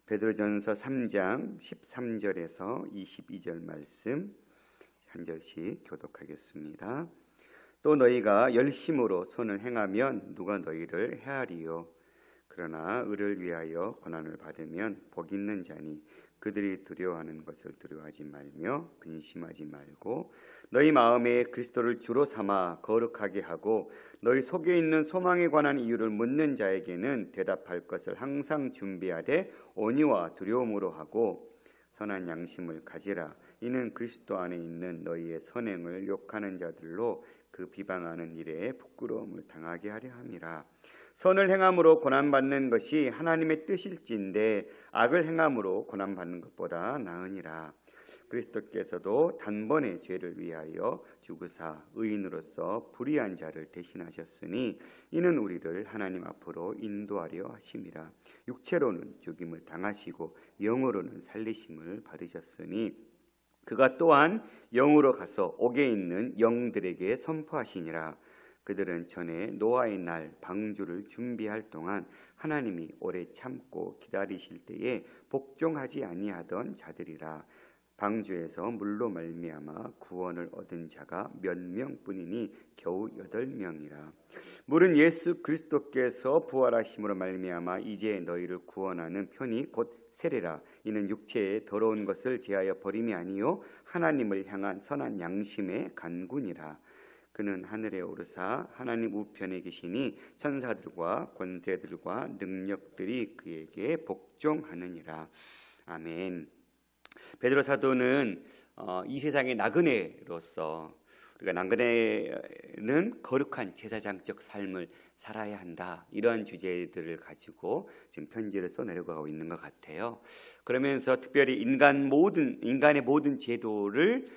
베드로전서 3장 13절에서 22절 말씀 한 절씩 교독하겠습니다. 또 너희가 열심으로 선을 행하면 누가 너희를 해하리요. 그러나 의를 위하여 고난을 받으면 복 있는 자니 그들이 두려워하는 것을 두려워하지 말며 근심하지 말고 너희 마음에 그리스도를 주로 삼아 거룩하게 하고 너희 속에 있는 소망에 관한 이유를 묻는 자에게는 대답할 것을 항상 준비하되 온유와 두려움으로 하고 선한 양심을 가지라. 이는 그리스도 안에 있는 너희의 선행을 욕하는 자들로 그 비방하는 일에 부끄러움을 당하게 하려 함이라. 선을 행함으로 고난받는 것이 하나님의 뜻일진데 악을 행함으로 고난받는 것보다 나으니라. 그리스도께서도 단번에 죄를 위하여 죽으사 의인으로서 불의한 자를 대신하셨으니 이는 우리를 하나님 앞으로 인도하려 하심이라. 육체로는 죽임을 당하시고 영으로는 살리심을 받으셨으니 그가 또한 영으로 가서 옥에 있는 영들에게 선포하시니라. 그들은 전에 노아의 날 방주를 준비할 동안 하나님이 오래 참고 기다리실 때에 복종하지 아니하던 자들이라. 방주에서 물로 말미암아 구원을 얻은 자가 몇 명뿐이니 겨우 8명이라. 물은 예수 그리스도께서 부활하심으로 말미암아 이제 너희를 구원하는 편이 곧 세례라. 이는 육체의 더러운 것을 제하여 버림이 아니요 하나님을 향한 선한 양심의 간군이라. 그는 하늘에 오르사 하나님 우편에 계시니 천사들과 권세들과 능력들이 그에게 복종하느니라. 아멘. 베드로 사도는 이 세상의 나그네로서 우리가 나그네는 거룩한 제사장적 삶을 살아야 한다, 이러한 주제들을 가지고 지금 편지를 써내려가고 있는 것 같아요. 그러면서 특별히 인간의 모든 제도를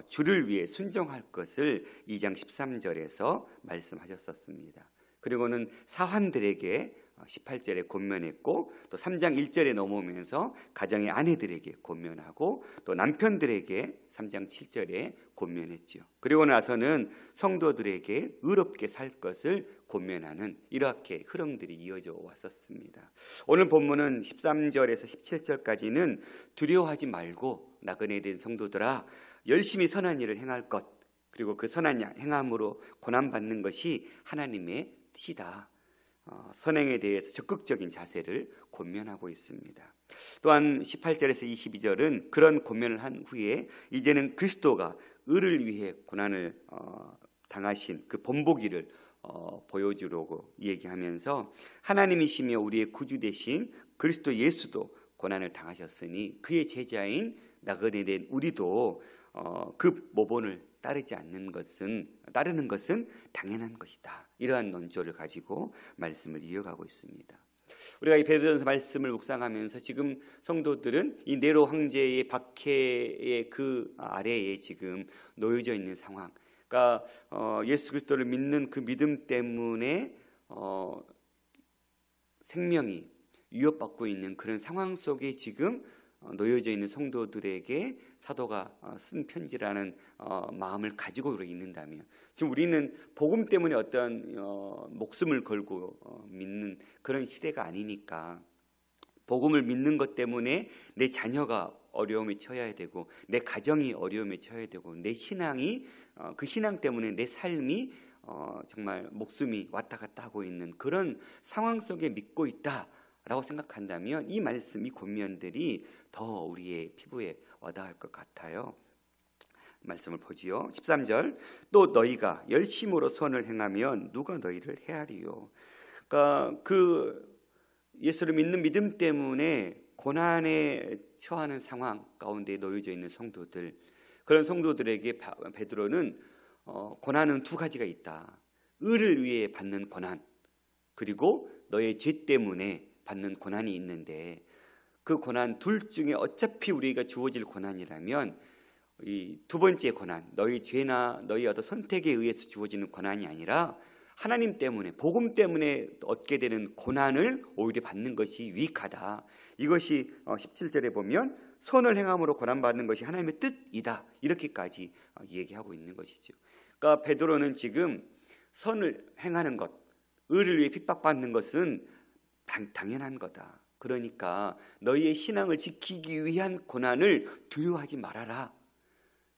주를 위해 순종할 것을 2장 13절에서 말씀하셨었습니다. 그리고는 사환들에게 18절에 권면했고 또 3장 1절에 넘어오면서 가정의 아내들에게 권면하고 또 남편들에게 3장 7절에 권면했죠. 그리고 나서는 성도들에게 의롭게 살 것을 권면하는 이렇게 흐름들이 이어져 왔었습니다. 오늘 본문은 13절에서 17절까지는 두려워하지 말고 나그네 된 성도들아 열심히 선한 일을 행할 것, 그리고 그 선한 행함으로 고난받는 것이 하나님의 뜻이다, 선행에 대해서 적극적인 자세를 권면하고 있습니다. 또한 18절에서 22절은 그런 권면을 한 후에 이제는 그리스도가 의를 위해 고난을 당하신 그 본보기를 보여주려고 얘기하면서 하나님이시며 우리의 구주 되신 그리스도 예수도 고난을 당하셨으니 그의 제자인 나그네 된 우리도 그 모본을 따르는 것은 당연한 것이다. 이러한 논조를 가지고 말씀을 이어가고 있습니다. 우리가 이 베드로전서 말씀을 묵상하면서 지금 성도들은 이 네로 황제의 박해의 그 아래에 지금 놓여져 있는 상황, 그러니까 예수 그리스도를 믿는 그 믿음 때문에 생명이 위협받고 있는 그런 상황 속에 지금 놓여져 있는 성도들에게 사도가 쓴 편지라는 마음을 가지고 우리가 있는다면, 지금 우리는 복음 때문에 어떤 목숨을 걸고 믿는 그런 시대가 아니니까 복음을 믿는 것 때문에 내 자녀가 어려움에 처해야 되고 내 가정이 어려움에 처해야 되고 내 신앙이 그 신앙 때문에 내 삶이 정말 목숨이 왔다 갔다 하고 있는 그런 상황 속에 믿고 있다 라고 생각한다면 이 말씀, 이 권면들이 더 우리의 피부에 와닿을 것 같아요. 말씀을 보지요. 13절, 또 너희가 열심으로 선을 행하면 누가 너희를 해하리요. 그러니까 그 예수를 믿는 믿음 때문에 고난에 처하는 상황 가운데 놓여져 있는 성도들, 그런 성도들에게 베드로는 고난은 두 가지가 있다. 의를 위해 받는 고난, 그리고 너의 죄 때문에 받는 고난이 있는데 그 고난 둘 중에 어차피 우리가 주어질 고난이라면 이 두 번째 고난, 너희 죄나 너희 어떤 선택에 의해서 주어지는 고난이 아니라 하나님 때문에, 복음 때문에 얻게 되는 고난을 오히려 받는 것이 유익하다. 이것이 17절에 보면 선을 행함으로 고난받는 것이 하나님의 뜻이다, 이렇게까지 얘기하고 있는 것이죠. 그러니까 베드로는 지금 선을 행하는 것, 의를 위해 핍박받는 것은 당연한 거다. 그러니까 너희의 신앙을 지키기 위한 고난을 두려워하지 말아라.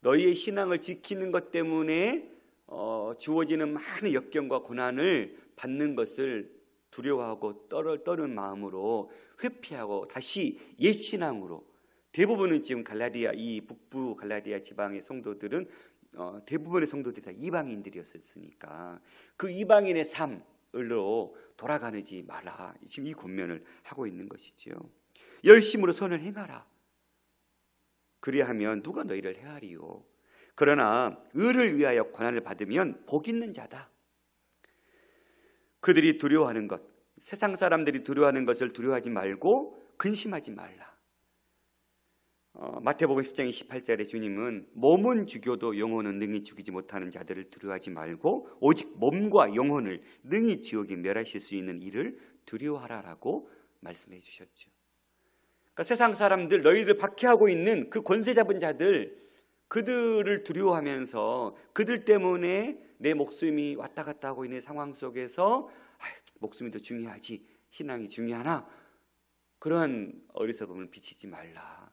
너희의 신앙을 지키는 것 때문에 주어지는 많은 역경과 고난을 받는 것을 두려워하고 떠는 마음으로 회피하고 다시 옛 신앙으로, 대부분은 지금 갈라디아, 이 북부 갈라디아 지방의 성도들은 대부분의 성도들이 다 이방인들이었으니까 그 이방인의 삶으로 돌아가지 말라. 지금 이 권면을 하고 있는 것이지요. 열심으로 선을 행하라. 그리하면 누가 너희를 헤아리요. 그러나 의를 위하여 고난을 받으면 복 있는 자다. 그들이 두려워하는 것, 세상 사람들이 두려워하는 것을 두려워하지 말고 근심하지 말라. 마태복음 10장 28절에 주님은 몸은 죽여도 영혼은 능히 죽이지 못하는 자들을 두려워하지 말고 오직 몸과 영혼을 능히 지옥에 멸하실 수 있는 이를 두려워하라라고 말씀해 주셨죠. 그러니까 세상 사람들, 너희들 박해하고 있는 그 권세 잡은 자들, 그들을 두려워하면서 그들 때문에 내 목숨이 왔다 갔다 하고 있는 상황 속에서 목숨이 더 중요하지, 신앙이 중요하나, 그런 어리석음을 비치지 말라.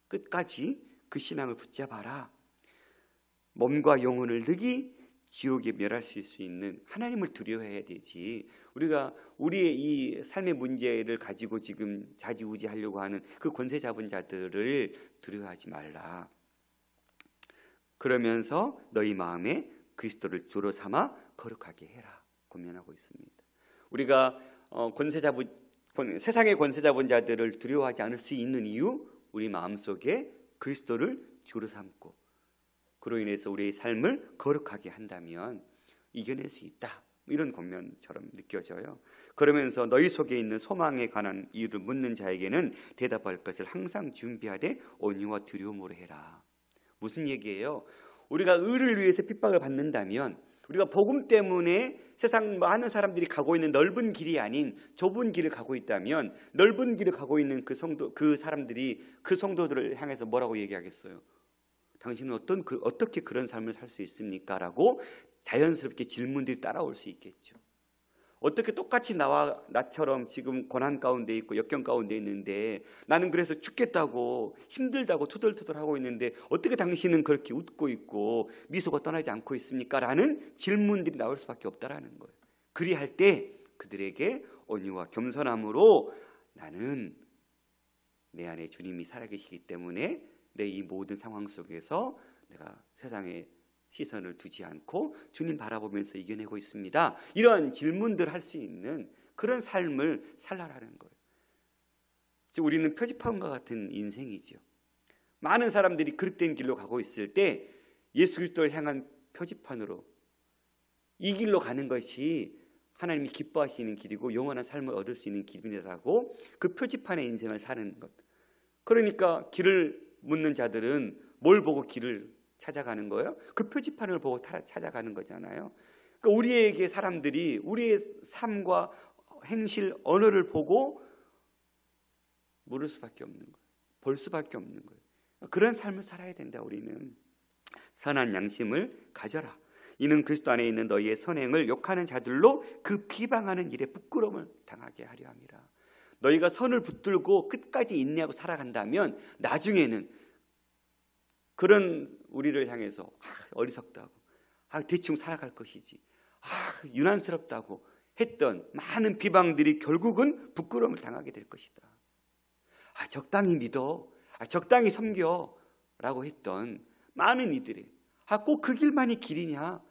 끝까지 그 신앙을 붙잡아라. 몸과 영혼을 능히 지옥에 멸하실 수 있는 하나님을 두려워해야 되지, 우리가 우리의 이 삶의 문제를 가지고 지금 좌지우지하려고 하는 그 권세 잡은 자들을 두려워하지 말라. 그러면서 너희 마음에 그리스도를 주로 삼아 거룩하게 해라 권면하고 있습니다. 우리가 세상의 권세 잡은 자들을 두려워하지 않을 수 있는 이유, 우리 마음속에 그리스도를 주로 삼고 그로 인해서 우리의 삶을 거룩하게 한다면 이겨낼 수 있다, 이런 권면처럼 느껴져요. 그러면서 너희 속에 있는 소망에 관한 이유를 묻는 자에게는 대답할 것을 항상 준비하되 온유와 두려움으로 해라. 무슨 얘기예요? 우리가 의를 위해서 핍박을 받는다면, 우리가 복음 때문에 세상 많은 사람들이 가고 있는 넓은 길이 아닌 좁은 길을 가고 있다면, 넓은 길을 가고 있는 그 사람들이 그 성도들을 향해서 뭐라고 얘기하겠어요? 당신은 어떻게 그런 삶을 살 수 있습니까? 라고 자연스럽게 질문들이 따라올 수 있겠죠. 어떻게 똑같이 나처럼 지금 고난 가운데 있고 역경 가운데 있는데, 나는 그래서 죽겠다고 힘들다고 투덜투덜하고 있는데 어떻게 당신은 그렇게 웃고 있고 미소가 떠나지 않고 있습니까? 라는 질문들이 나올 수밖에 없다라는 거예요. 그리할 때 그들에게 온유와 겸손함으로, 나는 내 안에 주님이 살아계시기 때문에 내 이 모든 상황 속에서 내가 세상에 시선을 두지 않고 주님 바라보면서 이겨내고 있습니다, 이런 질문들 할 수 있는 그런 삶을 살라라는 거예요. 우리는 표지판과 같은 인생이죠. 많은 사람들이 그릇된 길로 가고 있을 때 예수 그리스도를 향한 표지판으로 이 길로 가는 것이 하나님이 기뻐하시는 길이고 영원한 삶을 얻을 수 있는 길이라고 그 표지판의 인생을 사는 것. 그러니까 길을 묻는 자들은 뭘 보고 길을 찾아가는 거예요? 그 표지판을 보고 찾아가는 거잖아요. 그러니까 우리에게 사람들이 우리의 삶과 행실, 언어를 보고 물을 수밖에 없는 거예요. 볼 수밖에 없는 거예요. 그런 삶을 살아야 된다. 우리는 선한 양심을 가져라. 이는 그리스도 안에 있는 너희의 선행을 욕하는 자들로 그 비방하는 일에 부끄러움을 당하게 하려 함이라. 너희가 선을 붙들고 끝까지 인내하고 살아간다면 나중에는 그런 우리를 향해서 어리석다고, 대충 살아갈 것이지, 유난스럽다고 했던 많은 비방들이 결국은 부끄러움을 당하게 될 것이다. 적당히 믿어, 적당히 섬겨 라고 했던 많은 이들이 꼭 그 길만이 길이냐?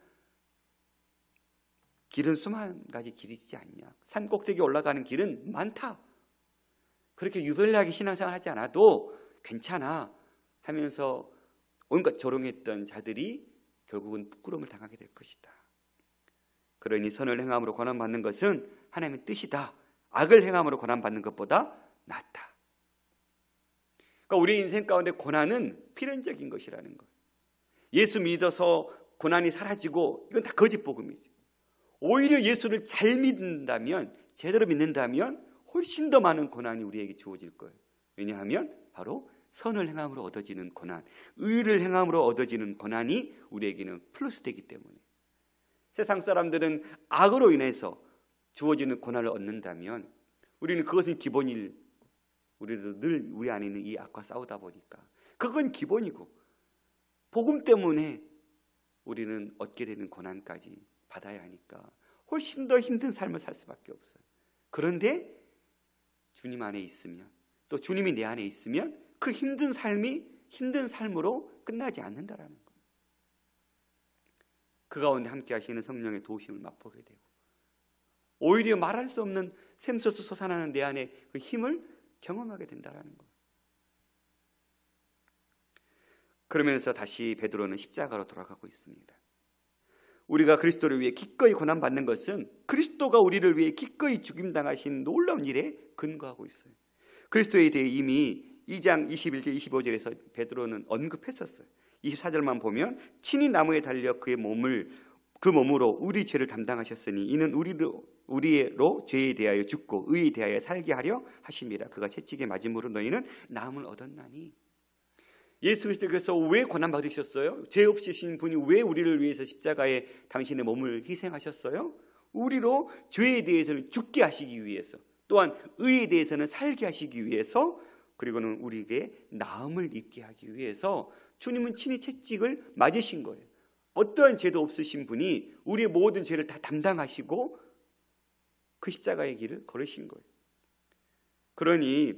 길은 수만 가지 길이지 않냐? 산 꼭대기 올라가는 길은 많다. 그렇게 유별나게 신앙생활 하지 않아도 괜찮아 하면서 온갖 조롱했던 자들이 결국은 부끄러움을 당하게 될 것이다. 그러니 선을 행함으로 고난받는 것은 하나님의 뜻이다. 악을 행함으로 고난받는 것보다 낫다. 그러니까 우리 인생 가운데 고난은 필연적인 것이라는 거예요. 예수 믿어서 고난이 사라지고 이건 다 거짓 복음이죠. 오히려 예수를 잘 믿는다면, 제대로 믿는다면 훨씬 더 많은 고난이 우리에게 주어질 거예요. 왜냐하면 바로 선을 행함으로 얻어지는 고난, 의를 행함으로 얻어지는 고난이 우리에게는 플러스되기 때문에. 세상 사람들은 악으로 인해서 주어지는 고난을 얻는다면 우리는 그것은 기본일 우리도 늘 우리 안에 있는 이 악과 싸우다 보니까 그건 기본이고, 복음 때문에 우리는 얻게 되는 고난까지 받아야 하니까 훨씬 더 힘든 삶을 살 수밖에 없어요. 그런데 주님 안에 있으면, 또 주님이 내 안에 있으면 그 힘든 삶이 힘든 삶으로 끝나지 않는다라는 거예요. 그 가운데 함께 하시는 성령의 도우심을 맛보게 되고, 오히려 말할 수 없는 샘솟아 솟아나는 내 안에 그 힘을 경험하게 된다라는 거예요. 그러면서 다시 베드로는 십자가로 돌아가고 있습니다. 우리가 그리스도를 위해 기꺼이 고난받는 것은 그리스도가 우리를 위해 기꺼이 죽임당하신 놀라운 일에 근거하고 있어요. 그리스도에 대해 이미 2장 21절 25절에서 베드로는 언급했었어요. 24절만 보면 친히 나무에 달려 그 몸으로 우리 죄를 담당하셨으니 이는 우리로 죄에 대하여 죽고 의에 대하여 살게 하려 하심이라. 그가 채찍에 맞음으로 너희는 나음을 얻었나니. 예수 그리스도께서 왜 고난받으셨어요? 죄 없으신 분이 왜 우리를 위해서 십자가에 당신의 몸을 희생하셨어요? 우리로 죄에 대해서는 죽게 하시기 위해서, 또한 의에 대해서는 살게 하시기 위해서, 그리고는 우리에게 나음을 입게 하기 위해서 주님은 친히 채찍을 맞으신 거예요. 어떠한 죄도 없으신 분이 우리의 모든 죄를 다 담당하시고 그 십자가의 길을 걸으신 거예요. 그러니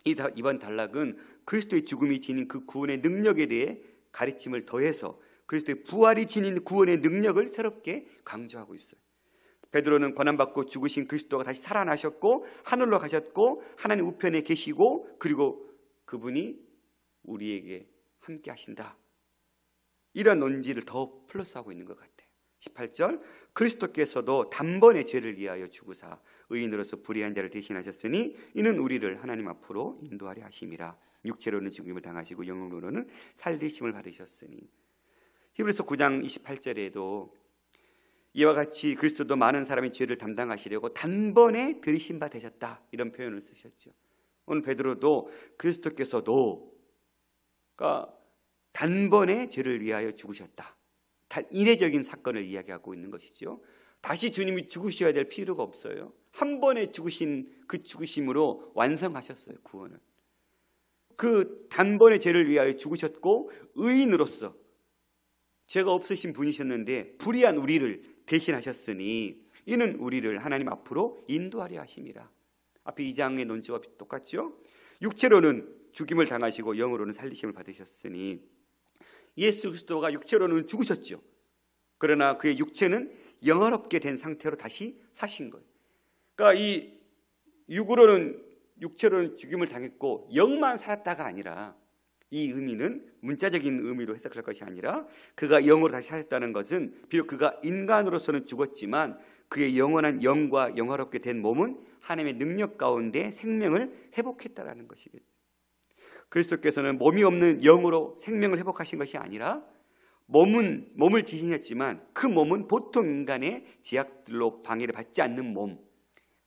이번 단락은 그리스도의 죽음이 지닌 그 구원의 능력에 대해 가르침을 더해서 그리스도의 부활이 지닌 구원의 능력을 새롭게 강조하고 있어요. 베드로는 고난받고 죽으신 그리스도가 다시 살아나셨고 하늘로 가셨고 하나님 우편에 계시고, 그리고 그분이 우리에게 함께 하신다, 이런 논지를 더 플러스하고 있는 것 같아요. 18절, 그리스도께서도 단번에 죄를 위하여 죽으사 의인으로서 불의한 자를 대신하셨으니 이는 우리를 하나님 앞으로 인도하려 하심이라. 육체로는 죽임을 당하시고 영으로는 살리심을 받으셨으니. 히브리서 9장 28절에도 이와 같이 그리스도도 많은 사람의 죄를 담당하시려고 단번에 들이신 바 되셨다, 이런 표현을 쓰셨죠. 오늘 베드로도 그리스도께서도 단번에 죄를 위하여 죽으셨다, 이례적인 사건을 이야기하고 있는 것이죠. 다시 주님이 죽으셔야 될 필요가 없어요. 한 번에 죽으신 그 죽으심으로 완성하셨어요, 구원을. 그 단번에 죄를 위하여 죽으셨고 의인으로서 죄가 없으신 분이셨는데 불의한 우리를 대신하셨으니 이는 우리를 하나님 앞으로 인도하려 하심이라. 앞에 2장의 논지와 똑같죠. 육체로는 죽임을 당하시고 영으로는 살리심을 받으셨으니, 예수 그리스도가 육체로는 죽으셨죠. 그러나 그의 육체는 영화롭게 된 상태로 다시 사신 거예요. 그러니까 이 육체로는 죽임을 당했고 영만 살았다가 아니라, 이 의미는 문자적인 의미로 해석할 것이 아니라 그가 영으로 다시 사셨다는 것은 비록 그가 인간으로서는 죽었지만 그의 영원한 영과 영화롭게 된 몸은 하나님의 능력 가운데 생명을 회복했다라는 것이겠죠. 그리스도께서는 몸이 없는 영으로 생명을 회복하신 것이 아니라 몸을 지니셨지만 그 몸은 보통 인간의 제약들로 방해를 받지 않는 몸,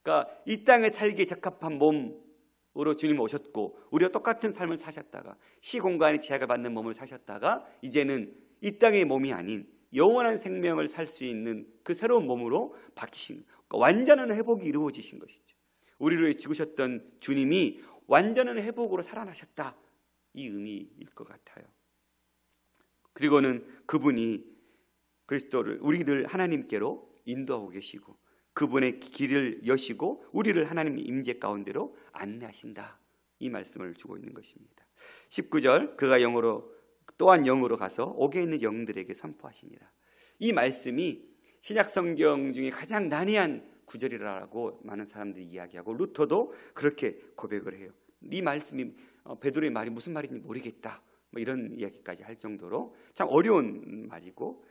그러니까 이 땅에 살기에 적합한 몸으로 주님 오셨고 우리와 똑같은 삶을 사셨다가 시공간의 제약을 받는 몸을 사셨다가 이제는 이 땅의 몸이 아닌 영원한 생명을 살 수 있는 그 새로운 몸으로 바뀌신, 그러니까 완전한 회복이 이루어지신 것이죠. 우리를 위해 죽으셨던 주님이 완전한 회복으로 살아나셨다, 이 의미일 것 같아요. 그리고는 그분이 우리를 하나님께로 인도하고 계시고 그분의 길을 여시고 우리를 하나님의 임재 가운데로 안내하신다, 이 말씀을 주고 있는 것입니다. 19절, 그가 또한 영으로 가서 옥에 있는 영들에게 선포하시니라. 이 말씀이 신약 성경 중에 가장 난해한 구절이라고 많은 사람들이 이야기하고 루터도 그렇게 고백을 해요. 이 말씀이 베드로의 말이 무슨 말인지 모르겠다, 이런 이야기까지 할 정도로 참 어려운 말이고,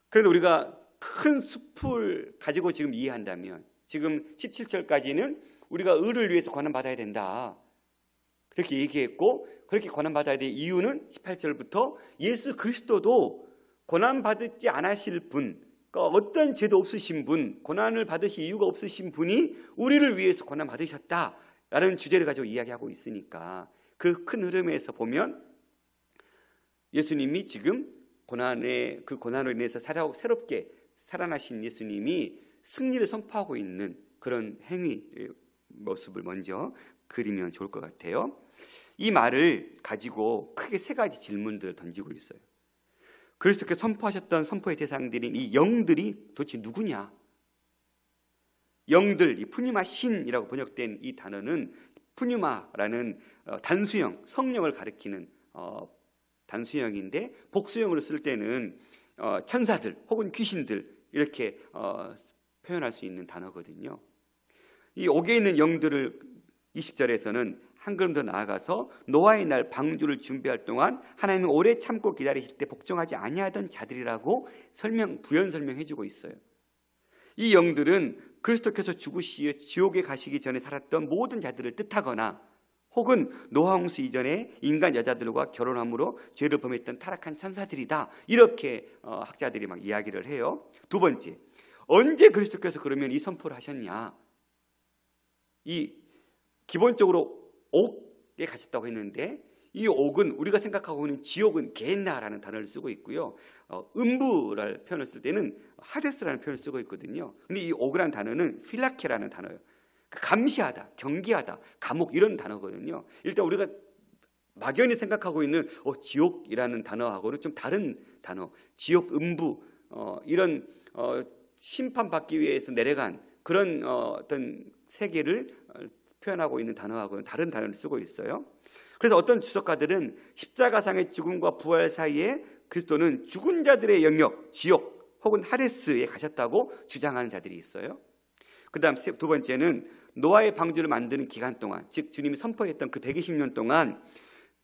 그래도 우리가 큰 숲을 가지고 지금 이해한다면 지금 17절까지는 우리가 의를 위해서 고난받아야 된다, 그렇게 얘기했고, 그렇게 고난받아야 될 이유는 18절부터 예수 그리스도도 고난받지 않으실 분, 그러니까 어떤 죄도 없으신 분, 고난을 받으실 이유가 없으신 분이 우리를 위해서 고난받으셨다라는 주제를 가지고 이야기하고 있으니까 그 큰 흐름에서 보면 예수님이 지금 그 고난으로 인해서 새롭게 살아나신 예수님이 승리를 선포하고 있는 그런 행위 모습을 먼저 그리면 좋을 것 같아요. 이 말을 가지고 크게 세 가지 질문들을 던지고 있어요. 그리스도께서 선포하셨던 선포의 대상들인 이 영들이 도대체 누구냐? 영들, 이 푸니마 신이라고 번역된 이 단어는 푸니마라는 단수형, 성령을 가리키는 단수형인데 복수형으로 쓸 때는 천사들 혹은 귀신들 이렇게 표현할 수 있는 단어거든요. 이 옥에 있는 영들을 20절에서는 한 걸음 더 나아가서 노아의 날 방주를 준비할 동안 하나님은 오래 참고 기다리실 때 복종하지 아니하던 자들이라고 부연 설명해주고 있어요. 이 영들은 그리스도께서 죽으시어 지옥에 가시기 전에 살았던 모든 자들을 뜻하거나 혹은 노아 홍수 이전에 인간 여자들과 결혼함으로 죄를 범했던 타락한 천사들이다. 이렇게 학자들이 막 이야기를 해요. 두 번째, 언제 그리스도께서 그러면 이 선포를 하셨냐? 이 기본적으로 옥에 가셨다고 했는데 이 옥은 우리가 생각하고 있는 지옥은 게헨나라는 단어를 쓰고 있고요. 음부라는 표현을 쓸 때는 하데스라는 표현을 쓰고 있거든요. 근데 이 옥이라는 단어는 필라케라는 단어예요. 감시하다, 경계하다, 감옥 이런 단어거든요. 일단 우리가 막연히 생각하고 있는 지옥이라는 단어하고는 좀 다른 단어, 지옥, 음부 이런 심판받기 위해서 내려간 그런 어떤 세계를 표현하고 있는 단어하고는 다른 단어를 쓰고 있어요. 그래서 어떤 주석가들은 십자가상의 죽음과 부활 사이에 그리스도는 죽은 자들의 영역, 지옥 혹은 하데스에 가셨다고 주장하는 자들이 있어요. 그 다음 두 번째는 노아의 방주를 만드는 기간 동안, 즉 주님이 선포했던 그 120년 동안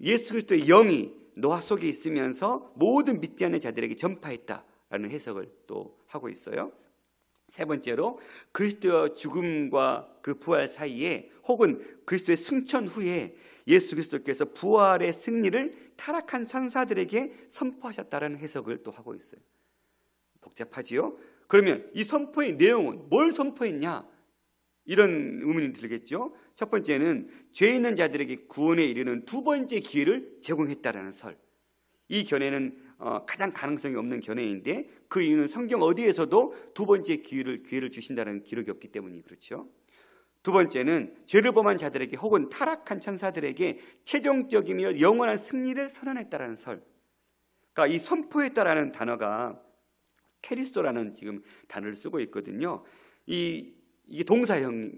예수 그리스도의 영이 노아 속에 있으면서 모든 믿지 않는 자들에게 전파했다라는 해석을 또 하고 있어요. 세 번째로 그리스도의 죽음과 그 부활 사이에 혹은 그리스도의 승천 후에 예수 그리스도께서 부활의 승리를 타락한 천사들에게 선포하셨다라는 해석을 또 하고 있어요. 복잡하지요? 그러면 이 선포의 내용은 뭘 선포했냐? 이런 의문이 들겠죠. 첫 번째는 죄 있는 자들에게 구원에 이르는 두 번째 기회를 제공했다라는 설. 이 견해는 가장 가능성이 없는 견해인데 그 이유는 성경 어디에서도 두 번째 기회를 주신다는 기록이 없기 때문이 그렇죠. 두 번째는 죄를 범한 자들에게 혹은 타락한 천사들에게 최종적이며 영원한 승리를 선언했다라는 설. 그러니까 이 선포했다라는 단어가 캐리스토라는 지금 단어를 쓰고 있거든요. 이게 동사형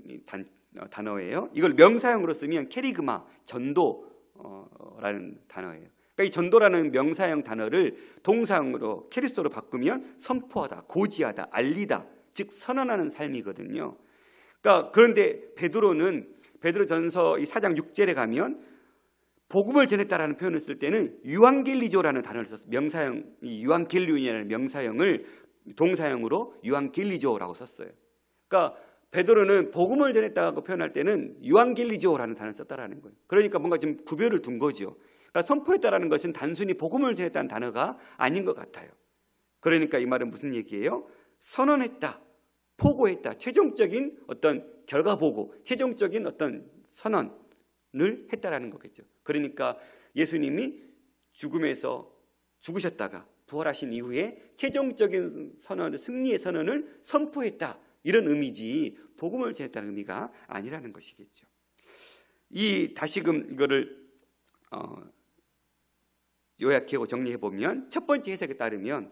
단어예요. 이걸 명사형으로 쓰면 캐리그마, 전도라는 단어예요. 그러니까 이 전도라는 명사형 단어를 동사형으로 캐리스토로 바꾸면 선포하다, 고지하다, 알리다, 즉 선언하는 삶이거든요. 그러니까 그런데 베드로전서 이 4장 6절에 가면 복음을 전했다라는 표현을 쓸 때는 유앙겔리조라는 단어를 썼어요. 명사형, 이 유앙겔리온이라는 명사형을 동사형으로 유앙겔리조라고 썼어요. 그러니까 베드로는 복음을 전했다고 표현할 때는 유앙겔리조라는 단어를 썼다라는 거예요. 그러니까 뭔가 좀 구별을 둔 거죠. 그러니까 선포했다라는 것은 단순히 복음을 전했다는 단어가 아닌 것 같아요. 그러니까 이 말은 무슨 얘기예요? 선언했다, 포고했다, 최종적인 어떤 결과 보고, 최종적인 어떤 선언을 했다라는 거겠죠. 그러니까 예수님이 죽음에서 죽으셨다가 부활하신 이후에 최종적인 선언을, 승리의 선언을 선포했다, 이런 의미지 복음을 전했다는 의미가 아니라는 것이겠죠. 다시금 이거를 요약하고 정리해 보면 첫 번째 해석에 따르면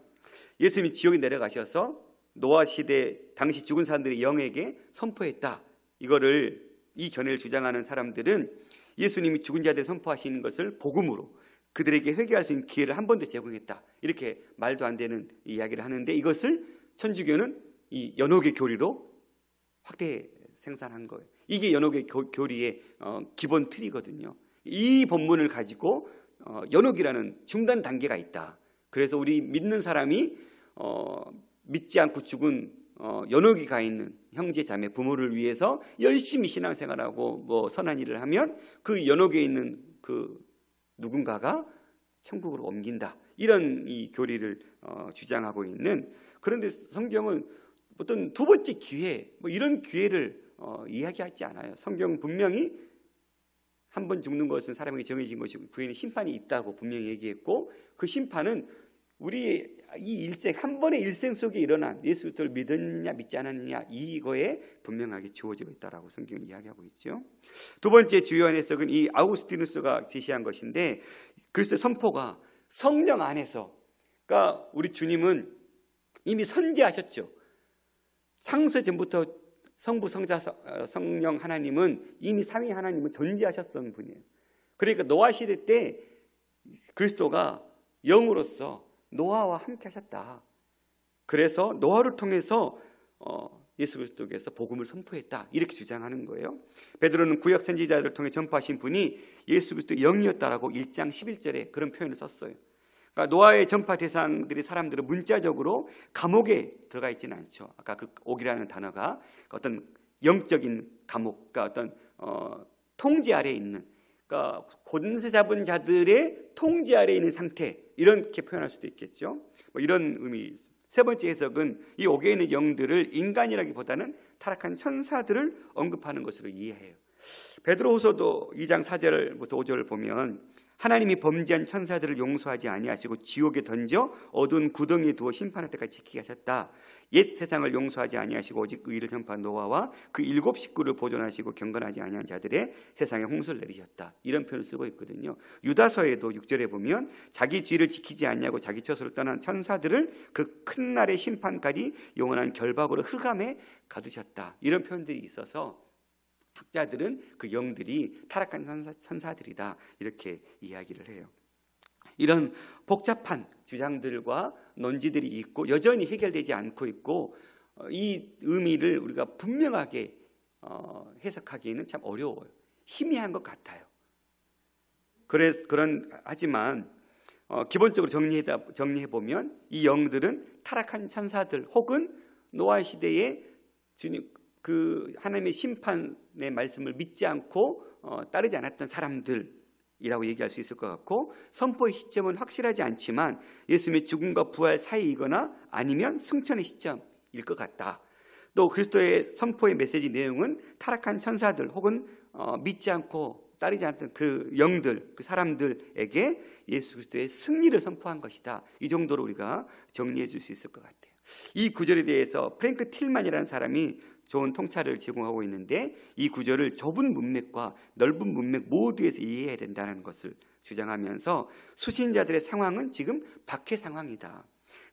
예수님이 지옥에 내려가셔서 노아 시대 당시 죽은 사람들의 영에게 선포했다. 이 견해를 주장하는 사람들은 예수님이 죽은 자들에 선포하시는 것을 복음으로 그들에게 회개할 수 있는 기회를 한 번 더 제공했다. 이렇게 말도 안 되는 이야기를 하는데 이것을 천주교는 이 연옥의 교리로 확대 생산한 거예요. 이게 연옥의 교리의 기본 틀이거든요. 이 본문을 가지고 연옥이라는 중간 단계가 있다. 그래서 우리 믿는 사람이 믿지 않고 죽은 연옥이 가 있는 형제 자매 부모를 위해서 열심히 신앙생활하고 선한 일을 하면 그 연옥에 있는 그 누군가가 천국으로 옮긴다. 이런 이 교리를 주장하고 있는. 그런데 성경은 어떤 두 번째 기회 이런 기회를 이야기하지 않아요. 성경은 분명히 한 번 죽는 것은 사람에게 정해진 것이고 그 후에는 심판이 있다고 분명히 얘기했고 그 심판은 우리 이 일생, 한 번의 일생 속에 일어난 예수 그리스도를 믿느냐 믿지 않았느냐, 이거에 분명하게 주어지고 있다라고 성경이 이야기하고 있죠. 두 번째 주요한 해석은 이 아우구스티누스가 제시한 것인데, 그리스도의 선포가 성령 안에서, 그러니까 우리 주님은 이미 선지하셨죠. 창세 전부터 성부, 성자, 성령 하나님은, 이미 삼위 하나님은 존재하셨던 분이에요. 그러니까 노아 시대 때 그리스도가 영으로서 노아와 함께 하셨다. 그래서 노아를 통해서 예수 그리스도께서 복음을 선포했다, 이렇게 주장하는 거예요. 베드로는 구약 선지자들을 통해 전파하신 분이 예수 그리스도의 영이었다라고 1장 11절에 그런 표현을 썼어요. 그러니까 노아의 전파 대상들이, 사람들은 문자적으로 감옥에 들어가 있지는 않죠. 아까 그 옥이라는 단어가 어떤 영적인 감옥, 그러니까 어떤 통제 아래에 있는, 그러니까 권세 잡은 자들의 통제 아래에 있는 상태, 이렇게 표현할 수도 있겠죠. 뭐 이런 의미. 세 번째 해석은 이 옥에 있는 영들을 인간이라기보다는 타락한 천사들을 언급하는 것으로 이해해요. 베드로후서도 2장 4절부터 5절을 보면, 하나님이 범죄한 천사들을 용서하지 아니하시고 지옥에 던져 어두운 구덩이에 두어 심판할 때까지 지키게 하셨다. 옛 세상을 용서하지 아니하시고 오직 의를 전파한 노아와 그 7 식구를 보존하시고 경건하지 아니한 자들의 세상에 홍수를 내리셨다. 이런 표현을 쓰고 있거든요. 유다서에도 6절에 보면 자기 죄를 지키지 않냐고 자기 처소를 떠난 천사들을 그 큰 날의 심판까지 영원한 결박으로 흑암에 가두셨다. 이런 표현들이 있어서 학자들은 그 영들이 타락한 천사들이다, 이렇게 이야기를 해요. 이런 복잡한 주장들과 논지들이 있고 여전히 해결되지 않고 있고, 이 의미를 우리가 분명하게 해석하기에는 참 어려워요. 희미한 것 같아요. 하지만 기본적으로 정리해보면 이 영들은 타락한 천사들 혹은 노아 시대에 주님 그 하나님의 심판의 말씀을 믿지 않고 따르지 않았던 사람들이라고 얘기할 수 있을 것 같고, 선포의 시점은 확실하지 않지만 예수님의 죽음과 부활 사이이거나 아니면 승천의 시점일 것 같다. 또 그리스도의 선포의 메시지 내용은 타락한 천사들 혹은 믿지 않고 따르지 않았던 그 영들, 그 사람들에게 예수 그리스도의 승리를 선포한 것이다. 이 정도로 우리가 정리해 줄 수 있을 것 같아요. 이 구절에 대해서 프랭크 틸만이라는 사람이 좋은 통찰을 제공하고 있는데, 이 구절을 좁은 문맥과 넓은 문맥 모두에서 이해해야 된다는 것을 주장하면서, 수신자들의 상황은 지금 박해 상황이다.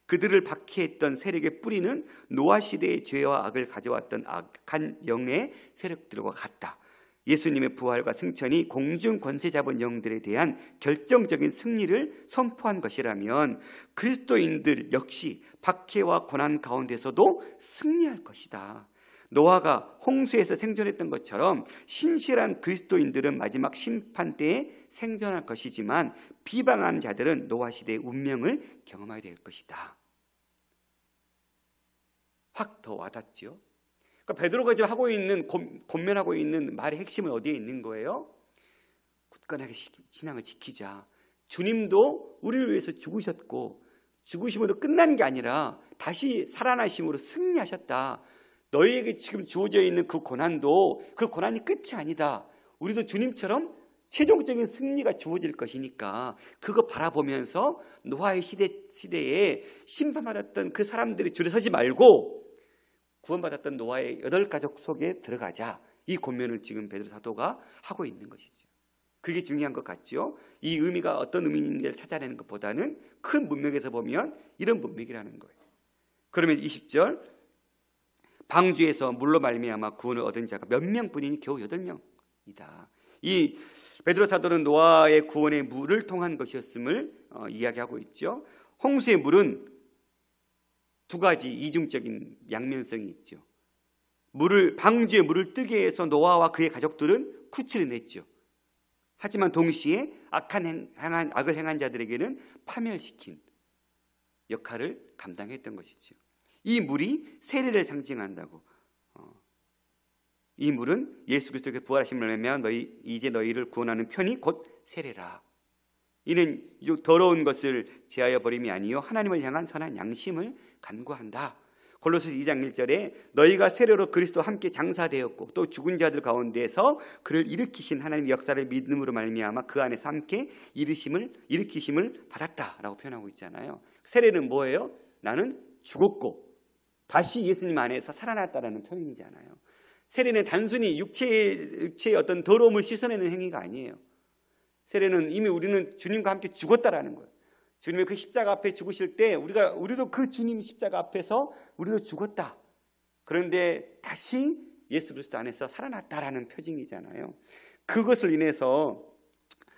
그들을 박해했던 세력의 뿌리는 노아 시대의 죄와 악을 가져왔던 악한 영의 세력들과 같다. 예수님의 부활과 승천이 공중 권세 잡은 영들에 대한 결정적인 승리를 선포한 것이라면 그리스도인들 역시 박해와 고난 가운데서도 승리할 것이다. 노아가 홍수에서 생존했던 것처럼 신실한 그리스도인들은 마지막 심판 때에 생존할 것이지만 비방하는 자들은 노아 시대의 운명을 경험하게 될 것이다. 확 더 와닿죠. 그러니까 베드로가 지금 하고 있는 권면하고 있는 말의 핵심은 어디에 있는 거예요? 굳건하게 신앙을 지키자. 주님도 우리를 위해서 죽으셨고 죽으심으로 끝난 게 아니라 다시 살아나심으로 승리하셨다. 너희에게 지금 주어져 있는 그 고난도 그 고난이 끝이 아니다. 우리도 주님처럼 최종적인 승리가 주어질 것이니까 그거 바라보면서 노아의 시대에 심판받았던 그 사람들이 줄에 서지 말고 구원받았던 노아의 8가족 속에 들어가자. 이 권면을 지금 베드로 사도가 하고 있는 것이죠. 그게 중요한 것 같죠. 이 의미가 어떤 의미인지를 찾아내는 것보다는 큰 문맥에서 보면 이런 문맥이라는 거예요. 그러면 20절, 방주에서 물로 말미암아 구원을 얻은 자가 몇 명뿐이니 겨우 8명이다. 이 베드로 사도는 노아의 구원의 물을 통한 것이었음을 이야기하고 있죠. 홍수의 물은 두 가지 이중적인 양면성이 있죠. 방주에 물을 뜨게 해서 노아와 그의 가족들은 구출해 냈죠. 하지만 동시에 악을 행한 자들에게는 파멸시킨 역할을 감당했던 것이죠. 이 물이 세례를 상징한다고. 이 물은 예수 그리스도의 부활하심을 말미암아 이제 너희를 구원하는 편이 곧 세례라. 이는 더러운 것을 제하여 버림이 아니요 하나님을 향한 선한 양심을 간구한다. 골로새서 2장 1절에 너희가 세례로 그리스도와 함께 장사되었고 또 죽은 자들 가운데서 그를 일으키신 하나님의 역사를 믿음으로 말미암아 그 안에서 함께 일으키심을 받았다라고 표현하고 있잖아요. 세례는 뭐예요? 나는 죽었고 다시 예수님 안에서 살아났다라는 표현이잖아요. 세례는 단순히 육체의 어떤 더러움을 씻어내는 행위가 아니에요. 세례는 이미 우리는 주님과 함께 죽었다라는 거예요. 주님의 그 십자가 앞에 죽으실 때 우리도 그 주님 십자가 앞에서 우리도 죽었다. 그런데 다시 예수 그리스도 안에서 살아났다라는 표징이잖아요. 그것을 인해서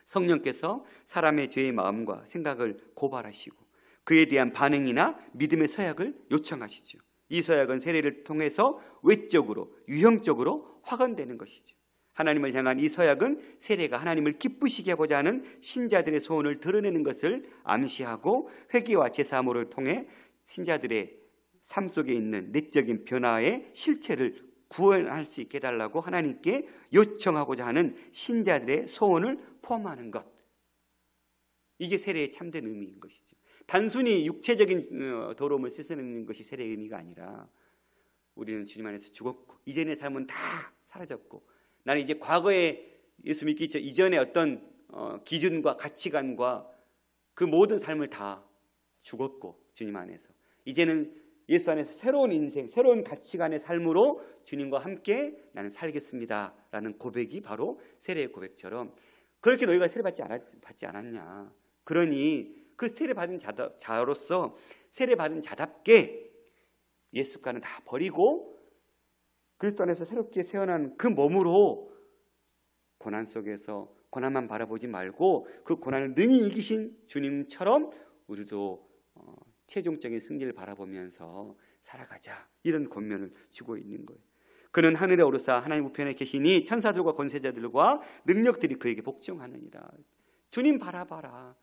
성령께서 사람의 죄의 마음과 생각을 고발하시고 그에 대한 반응이나 믿음의 서약을 요청하시죠. 이 서약은 세례를 통해서 외적으로 유형적으로 확언되는 것이죠. 하나님을 향한 이 서약은 세례가 하나님을 기쁘시게 하고자 하는 신자들의 소원을 드러내는 것을 암시하고 회개와 제사함을 통해 신자들의 삶 속에 있는 내적인 변화의 실체를 구원할 수 있게 해달라고 하나님께 요청하고자 하는 신자들의 소원을 포함하는 것. 이게 세례의 참된 의미인 것이죠. 단순히 육체적인 더러움을 씻어내는 것이 세례의 의미가 아니라 우리는 주님 안에서 죽었고 이전의 삶은 다 사라졌고 나는 이제 과거에 예수 믿기 이전의 어떤 기준과 가치관과 그 모든 삶을 다 죽었고 주님 안에서 이제는 예수 안에서 새로운 인생, 새로운 가치관의 삶으로 주님과 함께 나는 살겠습니다 라는 고백이 바로 세례의 고백처럼 그렇게 너희가 세례받지 않았냐. 그러니 그 세례받은 자로서 세례받은 자답게 옛 습관은 다 버리고 그리스도 안에서 새롭게 세어난 그 몸으로 고난 속에서 고난만 바라보지 말고 그 고난을 능히 이기신 주님처럼 우리도 최종적인 승리를 바라보면서 살아가자 이런 권면을 주고 있는 거예요. 그는 하늘에 오르사 하나님 우편에 계시니 천사들과 권세자들과 능력들이 그에게 복종하느니라. 주님 바라봐라.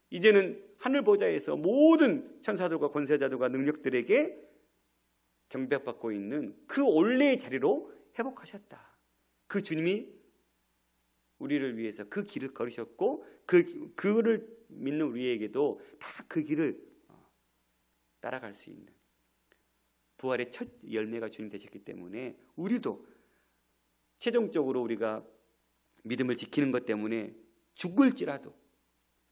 이제는 하늘 보좌에서 모든 천사들과 권세자들과 능력들에게 경배받고 있는 그 원래의 자리로 회복하셨다. 그 주님이 우리를 위해서 그 길을 걸으셨고 그를 믿는 우리에게도 다 그 길을 따라갈 수 있는 부활의 첫 열매가 주님 되셨기 때문에 우리도 최종적으로 우리가 믿음을 지키는 것 때문에 죽을지라도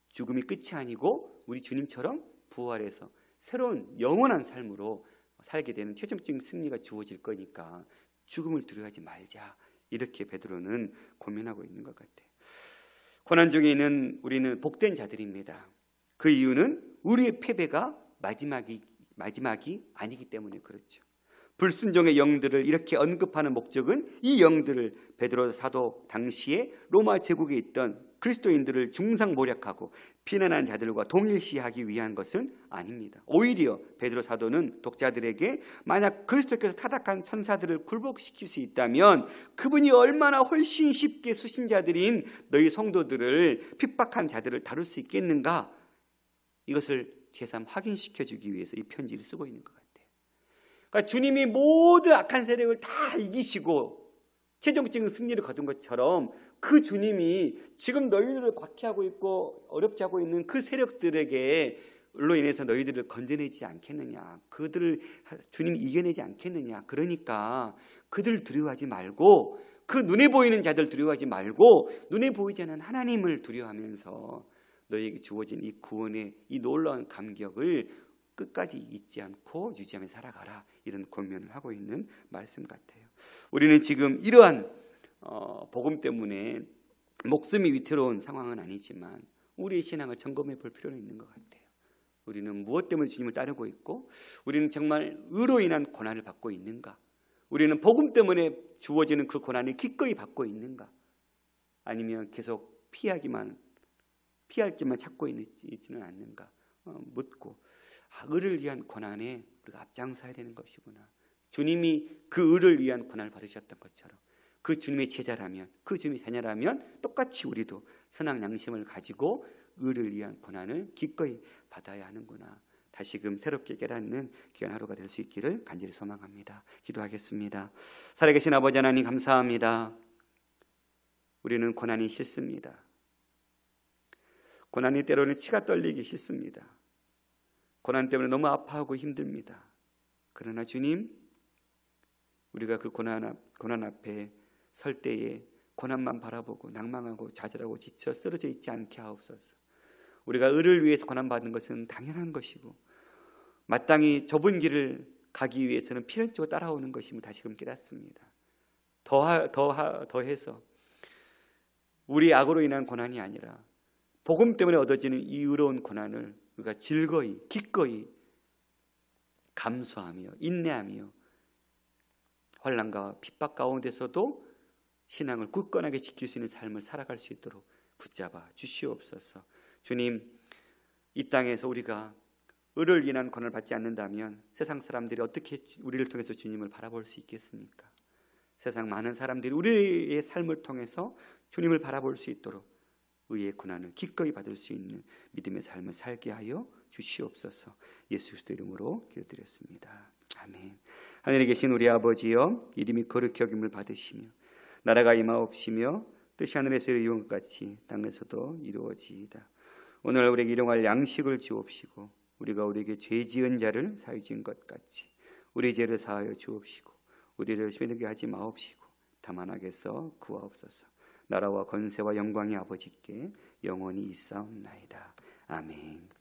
죽음이 끝이 아니고 우리 주님처럼 부활해서 새로운 영원한 삶으로 살게 되는 최종적인 승리가 주어질 거니까 죽음을 두려워하지 말자. 이렇게 베드로는 고민하고 있는 것 같아요. 고난 중에 있는 우리는 복된 자들입니다. 그 이유는 우리의 패배가 마지막이 아니기 때문에 그렇죠. 불순종의 영들을 이렇게 언급하는 목적은 이 영들을 베드로 사도 당시에 로마 제국에 있던 그리스도인들을 중상모략하고 비난하는 자들과 동일시하기 위한 것은 아닙니다. 오히려 베드로 사도는 독자들에게 만약 그리스도께서 타락한 천사들을 굴복시킬 수 있다면 그분이 얼마나 훨씬 쉽게 수신자들인 너희 성도들을 핍박한 자들을 다룰 수 있겠는가, 이것을 제삼 확인시켜주기 위해서 이 편지를 쓰고 있는 것 같아요. 그러니까 주님이 모든 악한 세력을 다 이기시고 최종적인 승리를 거둔 것처럼 그 주님이 지금 너희들을 박해하고 있고 어렵게 하고 있는 그 세력들에게로 인해서 너희들을 건져내지 않겠느냐, 그들을 주님이 이겨내지 않겠느냐. 그러니까 그들 두려워하지 말고, 그 눈에 보이는 자들 두려워하지 말고 눈에 보이지 않는 하나님을 두려워하면서 너희에게 주어진 이 구원의 이 놀라운 감격을 끝까지 잊지 않고 유지하며 살아가라, 이런 권면을 하고 있는 말씀 같아요. 우리는 지금 이러한 복음 때문에 목숨이 위태로운 상황은 아니지만 우리의 신앙을 점검해 볼 필요는 있는 것 같아요. 우리는 무엇 때문에 주님을 따르고 있고, 우리는 정말 의로 인한 고난을 받고 있는가, 우리는 복음 때문에 주어지는 그 고난을 기꺼이 받고 있는가, 아니면 계속 피할 길만 찾고 있지는 않는가 묻고, 의를 위한 고난에 우리가 앞장서야 되는 것이구나. 주님이 그 의를 위한 고난을 받으셨던 것처럼 그 주님의 제자라면, 그 주님의 자녀라면 똑같이 우리도 선한 양심을 가지고 의를 위한 고난을 기꺼이 받아야 하는구나, 다시금 새롭게 깨닫는 귀한 하루가 될 수 있기를 간절히 소망합니다. 기도하겠습니다. 살아계신 아버지 하나님, 감사합니다. 우리는 고난이 싫습니다. 고난이 때로는 치가 떨리기 싫습니다. 고난 때문에 너무 아파하고 힘듭니다. 그러나 주님, 우리가 그 고난 앞에 설 때에 고난만 바라보고 낭망하고 좌절하고 지쳐 쓰러져 있지 않게 하옵소서. 우리가 의를 위해서 고난받는 것은 당연한 것이고 마땅히 좁은 길을 가기 위해서는 필연적으로 따라오는 것임을 다시금 깨닫습니다. 더해서 우리 악으로 인한 고난이 아니라 복음 때문에 얻어지는 이 의로운 고난을 우리가 즐거이 기꺼이 감수하며 인내하며 환난과 핍박 가운데서도 신앙을 굳건하게 지킬 수 있는 삶을 살아갈 수 있도록 붙잡아 주시옵소서. 주님, 이 땅에서 우리가 의를 인한 고난을 받지 않는다면 세상 사람들이 어떻게 우리를 통해서 주님을 바라볼 수 있겠습니까? 세상 많은 사람들이 우리의 삶을 통해서 주님을 바라볼 수 있도록 의의 고난을 기꺼이 받을 수 있는 믿음의 삶을 살게 하여 주시옵소서. 예수 그리스도 이름으로 기도드렸습니다. 아멘. 하늘에 계신 우리 아버지여, 이름이 거룩히 여김을 받으시며 나라가 임하옵시며 뜻이 하늘에서 이루어진 것 같이 땅에서도 이루어지이다. 오늘 우리에게 일용할 양식을 주옵시고 우리가 우리에게 죄 지은 자를 사하여 지은 것 같이 우리 죄를 사하여 주옵시고 우리를 시험에 들게 하지 마옵시고 다만 악에서 구하옵소서. 나라와 권세와 영광이 아버지께 영원히 있사옵나이다. 아멘.